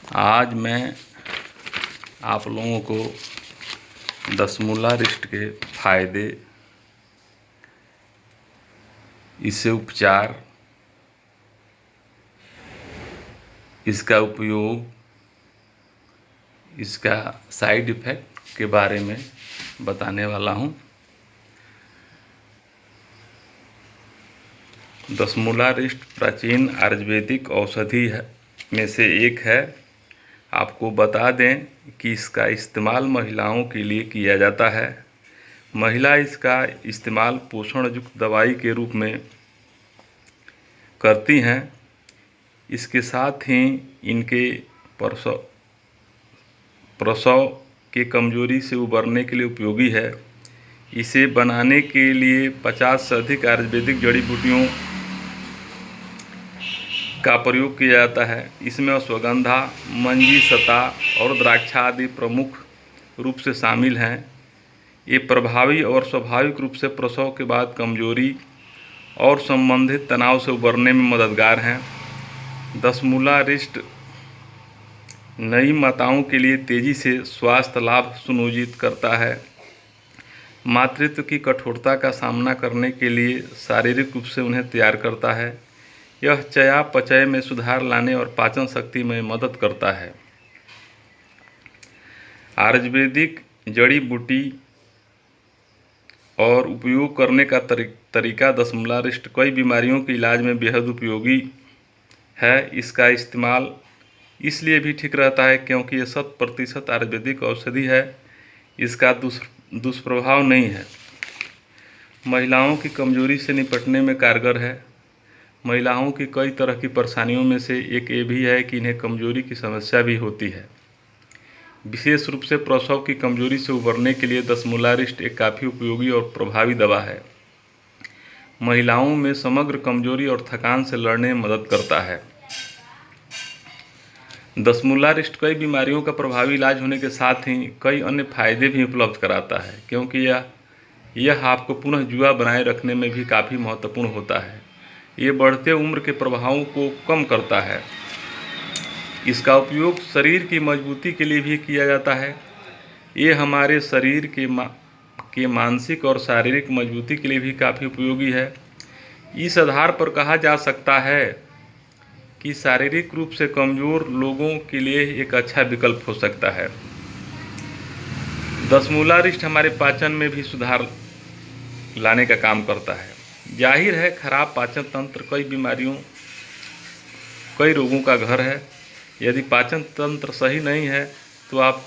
आज मैं आप लोगों को दसमूला रिस्ट के फायदे, इससे उपचार, इसका उपयोग, इसका साइड इफ़ेक्ट के बारे में बताने वाला हूँ। दसमूला रिस्ट प्राचीन आयुर्वेदिक औषधि में से एक है। आपको बता दें कि इसका इस्तेमाल महिलाओं के लिए किया जाता है। महिला इसका इस्तेमाल पोषण युक्त दवाई के रूप में करती हैं। इसके साथ ही इनके प्रसव के कमजोरी से उबरने के लिए उपयोगी है। इसे बनाने के लिए 50 से अधिक आयुर्वेदिक जड़ी बूटियों का प्रयोग किया जाता है। इसमें अश्वगंधा, मंजी, सता और द्राक्षा आदि प्रमुख रूप से शामिल हैं। ये प्रभावी और स्वाभाविक रूप से प्रसव के बाद कमजोरी और संबंधित तनाव से उबरने में मददगार हैं। दसमूला रिस्ट नई माताओं के लिए तेजी से स्वास्थ्य लाभ सुनिश्चित करता है। मातृत्व की कठोरता का सामना करने के लिए शारीरिक रूप से उन्हें तैयार करता है। यह चयापचय में सुधार लाने और पाचन शक्ति में मदद करता है। आयुर्वेदिक जड़ी बूटी और उपयोग करने का तरीका दसमूला रिस्ट कई बीमारियों के इलाज में बेहद उपयोगी है। इसका इस्तेमाल इसलिए भी ठीक रहता है क्योंकि यह 100% आयुर्वेदिक औषधि है। इसका दुष्प्रभाव नहीं है। महिलाओं की कमजोरी से निपटने में कारगर है। महिलाओं की कई तरह की परेशानियों में से एक ये भी है कि इन्हें कमजोरी की समस्या भी होती है। विशेष रूप से प्रसव की कमजोरी से उबरने के लिए दसमूला रिस्ट एक काफ़ी उपयोगी और प्रभावी दवा है। महिलाओं में समग्र कमजोरी और थकान से लड़ने में मदद करता है। दसमूला रिस्ट कई बीमारियों का प्रभावी इलाज होने के साथ ही कई अन्य फायदे भी उपलब्ध कराता है, क्योंकि यह आपको पुनः युवा बनाए रखने में भी काफ़ी महत्वपूर्ण होता है। ये बढ़ते उम्र के प्रभावों को कम करता है। इसका उपयोग शरीर की मजबूती के लिए भी किया जाता है। ये हमारे शरीर के मानसिक और शारीरिक मजबूती के लिए भी काफ़ी उपयोगी है। इस आधार पर कहा जा सकता है कि शारीरिक रूप से कमज़ोर लोगों के लिए एक अच्छा विकल्प हो सकता है। दसमूला रिस्ट हमारे पाचन में भी सुधार लाने का काम करता है। जाहिर है, खराब पाचन तंत्र कई रोगों का घर है। यदि पाचन तंत्र सही नहीं है तो आप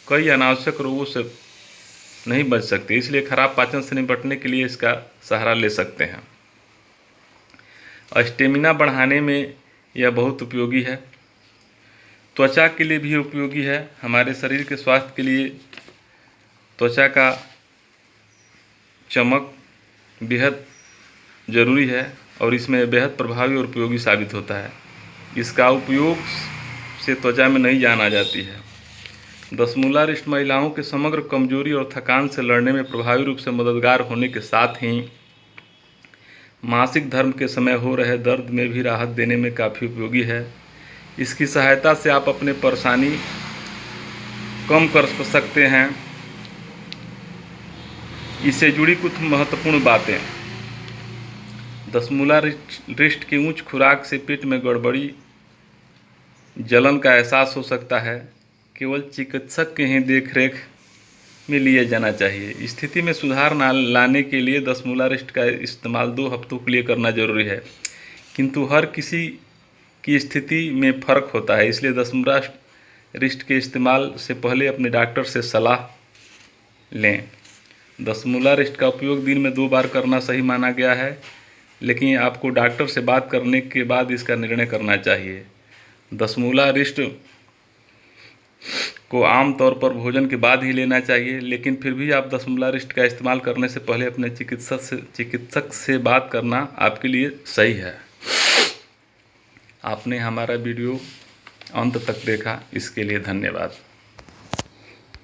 कई अनावश्यक रोगों से नहीं बच सकते। इसलिए खराब पाचन से निपटने के लिए इसका सहारा ले सकते हैं। स्टेमिना बढ़ाने में यह बहुत उपयोगी है। त्वचा के लिए भी उपयोगी है। हमारे शरीर के स्वास्थ्य के लिए त्वचा का चमक बेहद ज़रूरी है और इसमें बेहद प्रभावी और उपयोगी साबित होता है। इसका उपयोग से त्वचा में नई जान आ जाती है। दसमूला रिस्ट महिलाओं के समग्र कमजोरी और थकान से लड़ने में प्रभावी रूप से मददगार होने के साथ ही मासिक धर्म के समय हो रहे दर्द में भी राहत देने में काफ़ी उपयोगी है। इसकी सहायता से आप अपने परेशानी कम कर सकते हैं। इससे जुड़ी कुछ महत्वपूर्ण बातें। दसमूला रिस्ट की उच्च खुराक से पेट में गड़बड़ी, जलन का एहसास हो सकता है। केवल चिकित्सक के ही देखरेख में लिया जाना चाहिए। स्थिति में सुधार लाने के लिए दसमूला रिस्ट का इस्तेमाल 2 हफ्तों के लिए करना जरूरी है, किंतु हर किसी की स्थिति में फ़र्क होता है। इसलिए दसमूला रिस्ट के इस्तेमाल से पहले अपने डॉक्टर से सलाह लें। दसमूला रिस्ट का उपयोग दिन में 2 बार करना सही माना गया है, लेकिन आपको डॉक्टर से बात करने के बाद इसका निर्णय करना चाहिए। दसमूला रिस्ट को आमतौर पर भोजन के बाद ही लेना चाहिए, लेकिन फिर भी आप दसमूला रिस्ट का इस्तेमाल करने से पहले अपने चिकित्सक से बात करना आपके लिए सही है। आपने हमारा वीडियो अंत तक देखा, इसके लिए धन्यवाद।